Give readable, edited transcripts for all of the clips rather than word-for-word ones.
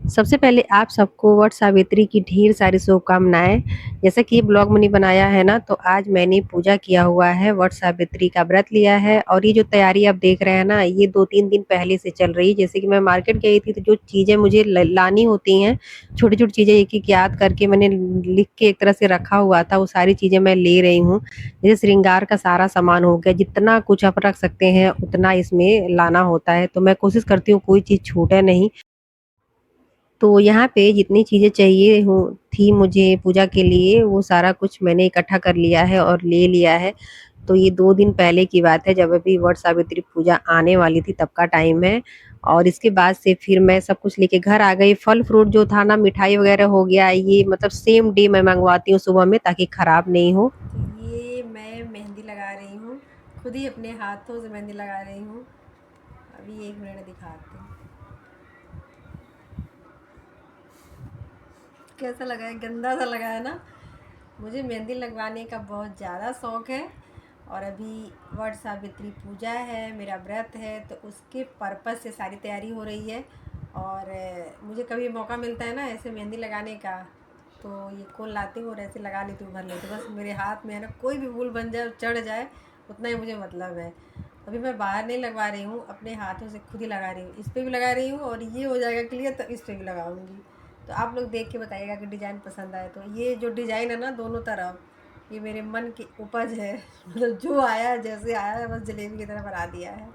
सबसे पहले आप सबको वट सावित्री की ढेर सारी शुभकामनाएँ। जैसा कि ये ब्लॉग मैंने बनाया है ना, तो आज मैंने पूजा किया हुआ है, वट सावित्री का व्रत लिया है और ये जो तैयारी आप देख रहे हैं ना, ये 2-3 दिन पहले से चल रही है। जैसे कि मैं मार्केट गई थी, तो जो चीज़ें मुझे ल लानी होती हैं, छोटी-छोटी चीज़ें एक-एक याद करके मैंने लिख के एक तरह से रखा हुआ था, वो सारी चीज़ें मैं ले रही हूँ। जैसे श्रृंगार का सारा सामान हो गया, जितना कुछ आप रख सकते हैं, उतना इसमें लाना होता है। तो मैं कोशिश करती हूँ कोई चीज़ छूटे नहीं। तो यहाँ पे जितनी चीज़ें चाहिए हो थी मुझे पूजा के लिए, वो सारा कुछ मैंने इकट्ठा कर लिया है और ले लिया है। तो ये 2 दिन पहले की बात है, जब अभी वट सावित्री पूजा आने वाली थी तब का टाइम है। और इसके बाद से फिर मैं सब कुछ लेके घर आ गई। फल-फ्रूट जो था ना, मिठाई वगैरह हो गया, ये मतलब सेम डे मैं मँगवाती हूँ सुबह में, ताकि खराब नहीं हो। तो ये मैं मेहंदी लगा रही हूँ, खुद ही अपने हाथों से मेहंदी लगा रही हूँ। अभी 1 मिनट दिखाती हूँ। कैसा लगा है? गंदा सा लगा है ना? मुझे मेहंदी लगवाने का बहुत ज़्यादा शौक़ है और अभी वट सावित्री पूजा है, मेरा व्रत है, तो उसके पर्पज़ से सारी तैयारी हो रही है। और मुझे कभी मौका मिलता है ना ऐसे मेहंदी लगाने का, तो ये कोन लाती हूँ और ऐसे लगा लेती हूँ भर लेती हूँ। बस मेरे हाथ में है ना, कोई भी फूल बन जाए, चढ़ जाए, उतना ही मुझे मतलब है। अभी मैं बाहर नहीं लगवा रही हूँ, अपने हाथों से खुद ही लगा रही हूँ। इस पे भी लगा रही हूँ और ये हो जाएगा क्लियर तब इस पे भी लगाऊंगी। तो आप लोग देख के बताइएगा कि डिज़ाइन पसंद आए। तो ये जो डिज़ाइन है ना, दोनों तरफ, ये मेरे मन की उपज है। मतलब जो आया जैसे आया है, बस जलेबी की तरह बना दिया है।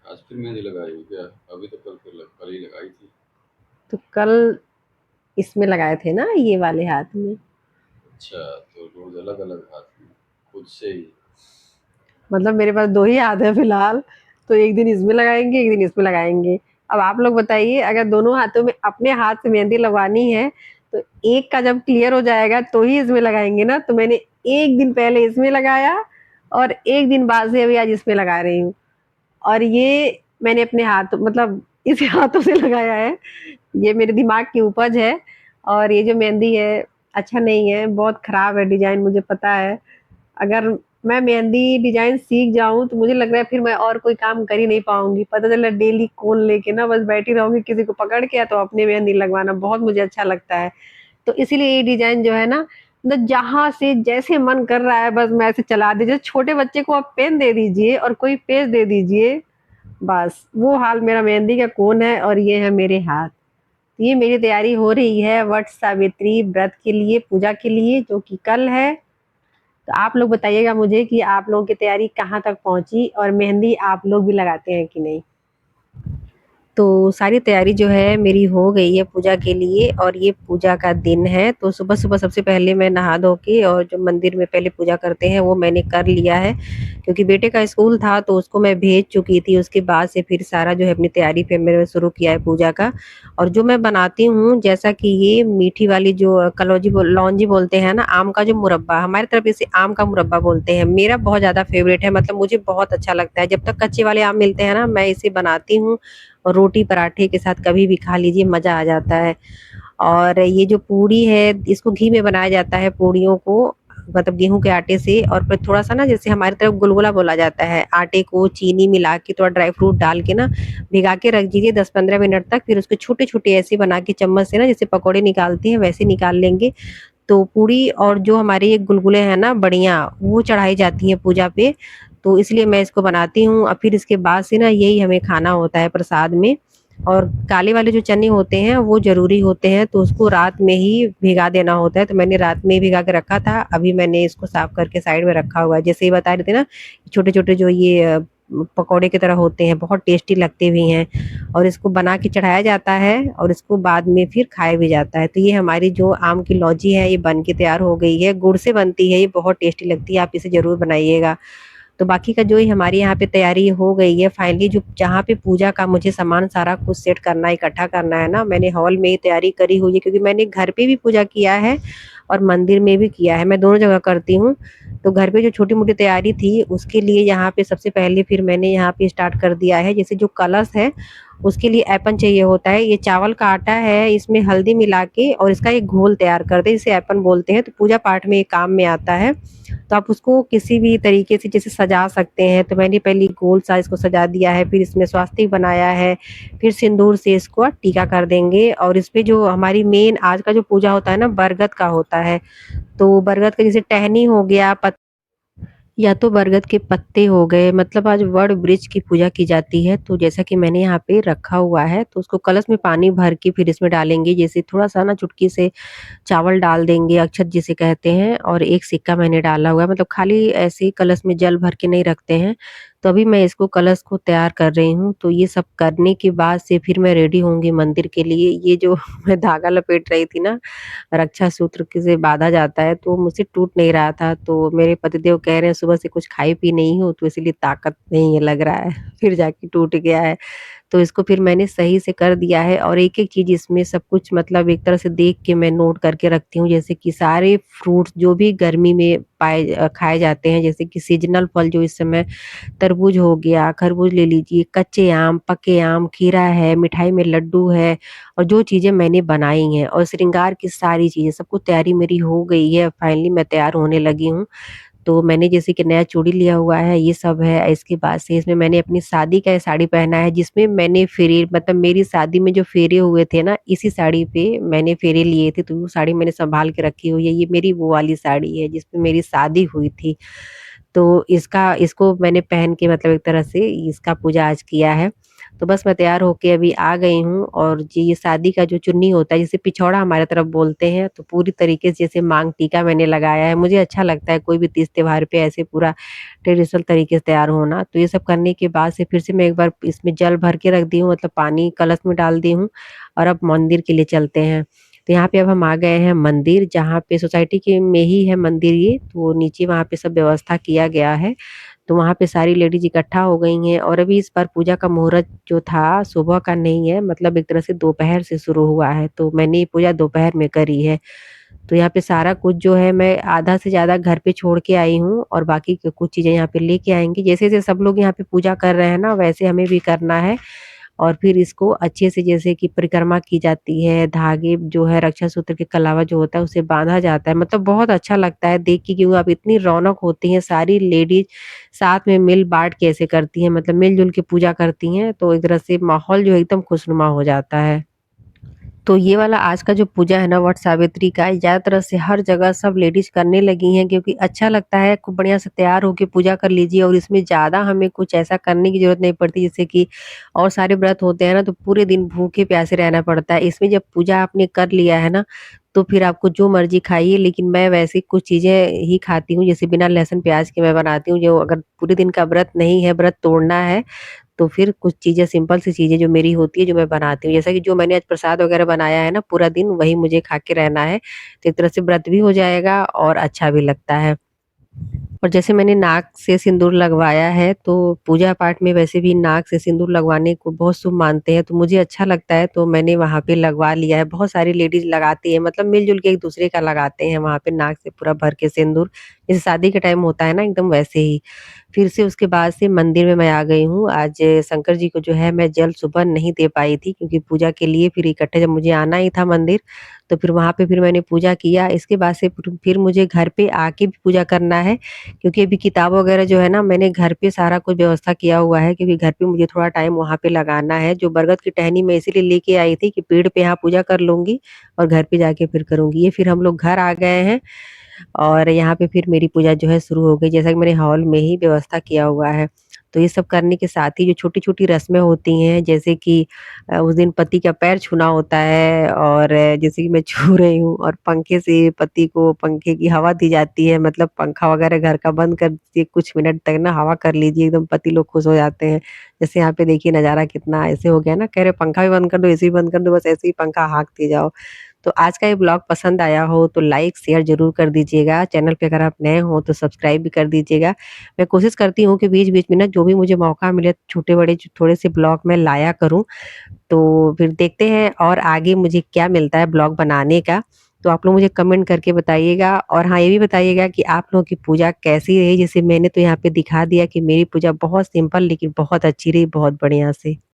आज फिर मेहंदी लगाई हो क्या? अभी तो कल ही लगाई थी। तो कल इसमें लगाए थे ना, ये वाले हाथ में। अच्छा, तो रोज अलग अलग हाथ में खुद से ही। मतलब मेरे पास 2 ही हाथ है फिलहाल, तो एक दिन इसमें लगाएँगे, एक दिन इसमें लगाएँगे। अब आप लोग बताइए, अगर दोनों हाथों में अपने हाथ से मेहंदी लगवानी है, तो एक का जब क्लियर हो जाएगा तो ही इसमें लगाएँगे ना। तो मैंने 1 दिन पहले इसमें लगाया और 1 दिन बाद से अभी आज इसमें लगा रही हूँ। और ये मैंने अपने हाथ मतलब इस हाथों से लगाया है। ये मेरे दिमाग की उपज है और ये जो मेहंदी है, अच्छा नहीं है, बहुत खराब है डिज़ाइन, मुझे पता है। अगर मैं मेहंदी डिज़ाइन सीख जाऊँ, तो मुझे लग रहा है फिर मैं और कोई काम कर ही नहीं पाऊँगी। पता चला डेली कोन लेके ना बस बैठी रहूँगी, किसी को पकड़ के या तो अपने मेहंदी लगवाना बहुत मुझे अच्छा लगता है। तो इसीलिए ये डिज़ाइन जो है ना, मतलब जहाँ से जैसे मन कर रहा है बस मैं ऐसे चला दीजिए। छोटे बच्चे को आप पेन दे दीजिए और कोई पेज दे दीजिए, बस वो हाल मेरा मेहंदी का कोन है और ये है मेरे हाथ। तो ये मेरी तैयारी हो रही है वट सावित्री व्रत के लिए, पूजा के लिए, जो कि कल है। तो आप लोग बताइएगा मुझे कि आप लोगों की तैयारी कहाँ तक पहुँची और मेहंदी आप लोग भी लगाते हैं कि नहीं? तो सारी तैयारी जो है मेरी हो गई है पूजा के लिए और ये पूजा का दिन है। तो सुबह-सुबह सबसे पहले मैं नहा धो के और जो मंदिर में पहले पूजा करते हैं वो मैंने कर लिया है। क्योंकि बेटे का स्कूल था तो उसको मैं भेज चुकी थी। उसके बाद से फिर सारा जो है अपनी तैयारी फिर मैंने शुरू किया है पूजा का। और जो मैं बनाती हूँ, जैसा कि ये मीठी वाली जो लौंजी बोलते हैं ना, आम का जो मुरब्बा, हमारी तरफ इसे आम का मुरब्बा बोलते हैं। मेरा बहुत ज़्यादा फ़ेवरेट है, मतलब मुझे बहुत अच्छा लगता है। जब तक कच्चे वाले आम मिलते हैं ना, मैं इसे बनाती हूँ और रोटी पराठे के साथ कभी भी खा लीजिए, मज़ा आ जाता है। और ये जो पूड़ी है, इसको घी में बनाया जाता है पूड़ियों को, मतलब गेहूँ के आटे से। और फिर थोड़ा-सा ना, जैसे हमारी तरफ गुलगुला बोला जाता है, आटे को चीनी मिला के थोड़ा ड्राई फ्रूट डाल के ना भिगा के रख दीजिए 10-15 मिनट तक। फिर उसको छोटे-छोटे ऐसे बना के चम्मच से ना, जैसे पकौड़े निकालते हैं वैसे निकाल लेंगे। तो पूड़ी और जो हमारे ये गुलगुले हैं ना, बड़ियाँ, वो चढ़ाई जाती हैं पूजा पे। तो इसलिए मैं इसको बनाती हूँ और फिर इसके बाद से ना यही हमें खाना होता है प्रसाद में। और काले वाले जो चने होते हैं वो ज़रूरी होते हैं, तो उसको रात में ही भिगा देना होता है। तो मैंने रात में ही भिगा के रखा था, अभी मैंने इसको साफ करके साइड में रखा हुआ है। जैसे ये बता रहे थे ना, छोटे-छोटे जो ये पकौड़े की तरह होते हैं, बहुत टेस्टी लगते भी हैं। और इसको बना के चढ़ाया जाता है और इसको बाद में फिर खाया भी जाता है। तो ये हमारी जो आम की लौजी है, ये बन के तैयार हो गई है। गुड़ से बनती है, ये बहुत टेस्टी लगती है, आप इसे ज़रूर बनाइएगा। तो बाकी का जो ही हमारे यहाँ पे तैयारी हो गई है फाइनली, जो जहाँ पे पूजा का मुझे सामान सारा कुछ सेट करना है, इकट्ठा करना है ना, मैंने हॉल में ही तैयारी करी हुई है, क्योंकि मैंने घर पे भी पूजा किया है और मंदिर में भी किया है, मैं दोनों जगह करती हूँ। तो घर पे जो छोटी-मोटी तैयारी थी उसके लिए यहाँ पे सबसे पहले फिर मैंने यहाँ पे स्टार्ट कर दिया है। जैसे जो कलश है उसके लिए ऐपन चाहिए होता है। ये चावल का आटा है, इसमें हल्दी मिला के और इसका एक घोल तैयार करते हैं, जिसे ऐपन बोलते हैं। तो पूजा पाठ में ये काम में आता है। तो आप उसको किसी भी तरीके से जैसे सजा सकते हैं। तो मैंने पहले गोल सा इसको सजा दिया है, फिर इसमें स्वास्तिक बनाया है, फिर सिंदूर से इसको टीका कर देंगे। और इस पे जो हमारी मेन आज का जो पूजा होता है ना, बरगद का होता है। तो बरगद का जैसे टहनी हो गया, या तो बरगद के पत्ते हो गए, मतलब आज वड़ वृक्ष की पूजा की जाती है। तो जैसा कि मैंने यहाँ पे रखा हुआ है, तो उसको कलश में पानी भर के फिर इसमें डालेंगे। जैसे थोड़ा सा ना चुटकी से चावल डाल देंगे, अक्षत जिसे कहते हैं, और एक सिक्का मैंने डाला हुआ है। मतलब खाली ऐसे ही कलश में जल भर के नहीं रखते हैं। तो अभी मैं इसको कलश को तैयार कर रही हूँ। तो ये सब करने के बाद से फिर मैं रेडी होंगी मंदिर के लिए। ये जो मैं धागा लपेट रही थी ना, रक्षा सूत्र के से बाँधा जाता है, तो मुझसे टूट नहीं रहा था। तो मेरे पतिदेव कह रहे हैं सुबह से कुछ खाई पी नहीं हो, तो इसीलिए ताकत नहीं है लग रहा है, फिर जाके टूट गया है। तो इसको फिर मैंने सही से कर दिया है। और एक-एक चीज़ इसमें सब कुछ मतलब एक तरह से देख के मैं नोट करके रखती हूँ। जैसे कि सारे फ्रूट्स जो भी गर्मी में खाए जाते हैं, जैसे कि सीज़नल फल जो इस समय तरबूज हो गया, खरबूज ले लीजिए, कच्चे आम, पके आम, खीरा है, मिठाई में लड्डू है, और जो चीज़ें मैंने बनाई हैं और श्रृंगार की सारी चीज़ें, सब कुछ तैयारी मेरी हो गई है। फाइनली मैं तैयार होने लगी हूँ। तो मैंने जैसे कि नया चूड़ी लिया हुआ है, ये सब है। इसके बाद से इसमें मैंने अपनी शादी का ये साड़ी पहना है, जिसमें मैंने फेरे मतलब मेरी शादी में जो फेरे हुए थे ना, इसी साड़ी पे मैंने फेरे लिए थे। तो वो साड़ी मैंने सँभाल के रखी हुई है। ये मेरी वो वाली साड़ी है जिसपे मेरी शादी हुई थी। तो इसको मैंने पहन के मतलब एक तरह से इसका पूजा आज किया है। तो बस मैं तैयार होके अभी आ गई हूँ। और जी ये शादी का जो चुन्नी होता है, जिसे पिछौड़ा हमारे तरफ बोलते हैं, तो पूरी तरीके से जैसे मांग टीका मैंने लगाया है। मुझे अच्छा लगता है कोई भी तीज त्योहार पे ऐसे पूरा ट्रेडिशनल तरीके से तैयार होना। तो ये सब करने के बाद से फिर से मैं एक बार इसमें जल भर के रख दी हूँ, मतलब पानी कलश में डाल दी हूँ। और अब मंदिर के लिए चलते हैं। तो यहाँ पे अब हम आ गए हैं मंदिर, जहाँ पे सोसाइटी के में ही है मंदिर ये। तो नीचे वहाँ पे सब व्यवस्था किया गया है। तो वहाँ पे सारी लेडीज़ इकट्ठा हो गई हैं। और अभी इस बार पूजा का मुहूर्त जो था सुबह का नहीं है, मतलब एक तरह से दोपहर से शुरू हुआ है। तो मैंने ये पूजा दोपहर में करी है। तो यहाँ पे सारा कुछ जो है मैं आधा से ज़्यादा घर पे छोड़ के आई हूँ, और बाकी क कुछ चीज़ें यहाँ पे लेके आएँगे। जैसे-जैसे सब लोग यहाँ पे पूजा कर रहे हैं ना, वैसे हमें भी करना है। और फिर इसको अच्छे से जैसे कि परिक्रमा की जाती है, धागे जो है रक्षा सूत्र के कलावा जो होता है उसे बाँधा जाता है। मतलब बहुत अच्छा लगता है देख के, क्योंकि अब इतनी रौनक होती है, सारी लेडीज़ साथ में मिल-बाँट के ऐसे करती हैं, मतलब मिल-जुल के पूजा करती हैं, तो एक तरह से माहौल जो है एकदम खुशनुमा हो जाता है। तो ये वाला आज का जो पूजा है ना वट सावित्री का, ज़्यादातर से हर जगह सब लेडीज़ करने लगी हैं, क्योंकि अच्छा लगता है। खूब बढ़िया से तैयार होके पूजा कर लीजिए, और इसमें ज़्यादा हमें कुछ ऐसा करने की ज़रूरत नहीं पड़ती, जैसे कि और सारे व्रत होते हैं ना, तो पूरे दिन भूखे प्यासे रहना पड़ता है। इसमें जब पूजा आपने कर लिया है ना, तो फिर आपको जो मर्ज़ी खाइए। लेकिन मैं वैसे कुछ चीज़ें ही खाती हूँ, जैसे बिना लहसुन प्याज के मैं बनाती हूँ। जो अगर पूरे दिन का व्रत नहीं है, व्रत तोड़ना है, तो फिर कुछ चीज़ें सिंपल सी चीज़ें जो मेरी होती है, जो मैं बनाती हूँ। जैसा कि जो मैंने आज प्रसाद वगैरह बनाया है ना, पूरा दिन वही मुझे खा के रहना है। तो एक तरह से व्रत भी हो जाएगा और अच्छा भी लगता है। और जैसे मैंने नाक से सिंदूर लगवाया है, तो पूजा पाठ में वैसे भी नाक से सिंदूर लगवाने को बहुत शुभ मानते हैं, तो मुझे अच्छा लगता है, तो मैंने वहाँ पे लगवा लिया है। बहुत सारी लेडीज़ लगाती हैं, मतलब मिल-जुल के एक-दूसरे का लगाते हैं वहाँ पे नाक से पूरा भर के सिंदूर। जैसे शादी के टाइम होता है ना, एकदम वैसे ही। फिर से उसके बाद से मंदिर में मैं आ गई हूँ। आज शंकर जी को जो है मैं जल सुबह नहीं दे पाई थी, क्योंकि पूजा के लिए फिर इकट्ठे जब मुझे आना ही था मंदिर, तो फिर वहाँ पे फिर मैंने पूजा किया। इसके बाद से फिर मुझे घर पे आके भी पूजा करना है, क्योंकि अभी किताब वगैरह जो है ना, मैंने घर पे सारा कुछ व्यवस्था किया हुआ है, क्योंकि घर पे मुझे थोड़ा टाइम वहाँ पे लगाना है। जो बरगद की टहनी मैं इसीलिए लेके आई थी कि पेड़ पे यहाँ पूजा कर लूँगी और घर पे जाके फिर करूँगी। ये फिर हम लोग घर आ गए हैं, और यहाँ पे फिर मेरी पूजा जो है शुरू हो गई, जैसा कि मैंने हॉल में ही व्यवस्था किया हुआ है। तो ये सब करने के साथ ही जो छोटी-छोटी रस्में होती हैं, जैसे कि उस दिन पति का पैर छूना होता है, और जैसे कि मैं छू रही हूँ, और पंखे से पति को पंखे की हवा दी जाती है, मतलब पंखा वगैरह घर का बंद कर दीजिए, कुछ मिनट तक ना हवा कर लीजिए, एकदम पति लोग खुश हो जाते हैं। जैसे यहाँ पे देखिए नज़ारा कितना ऐसे हो गया ना, कह रहे पंखा भी बंद कर दो, एसी भी बंद कर दो, बस ऐसे ही पंखा हाँकते जाओ। तो आज का ये ब्लॉग पसंद आया हो तो लाइक शेयर ज़रूर कर दीजिएगा। चैनल पे अगर आप नए हो तो सब्सक्राइब भी कर दीजिएगा। मैं कोशिश करती हूँ कि बीच-बीच में ना जो भी मुझे मौका मिले, छोटे-बड़े थोड़े से ब्लॉग मैं लाया करूँ। तो फिर देखते हैं और आगे मुझे क्या मिलता है ब्लॉग बनाने का। तो आप लोग मुझे कमेंट करके बताइएगा, और हाँ, ये भी बताइएगा कि आप लोगों की पूजा कैसी रही? जैसे मैंने तो यहाँ पे दिखा दिया कि मेरी पूजा बहुत सिंपल लेकिन बहुत अच्छी रही, बहुत बढ़िया से।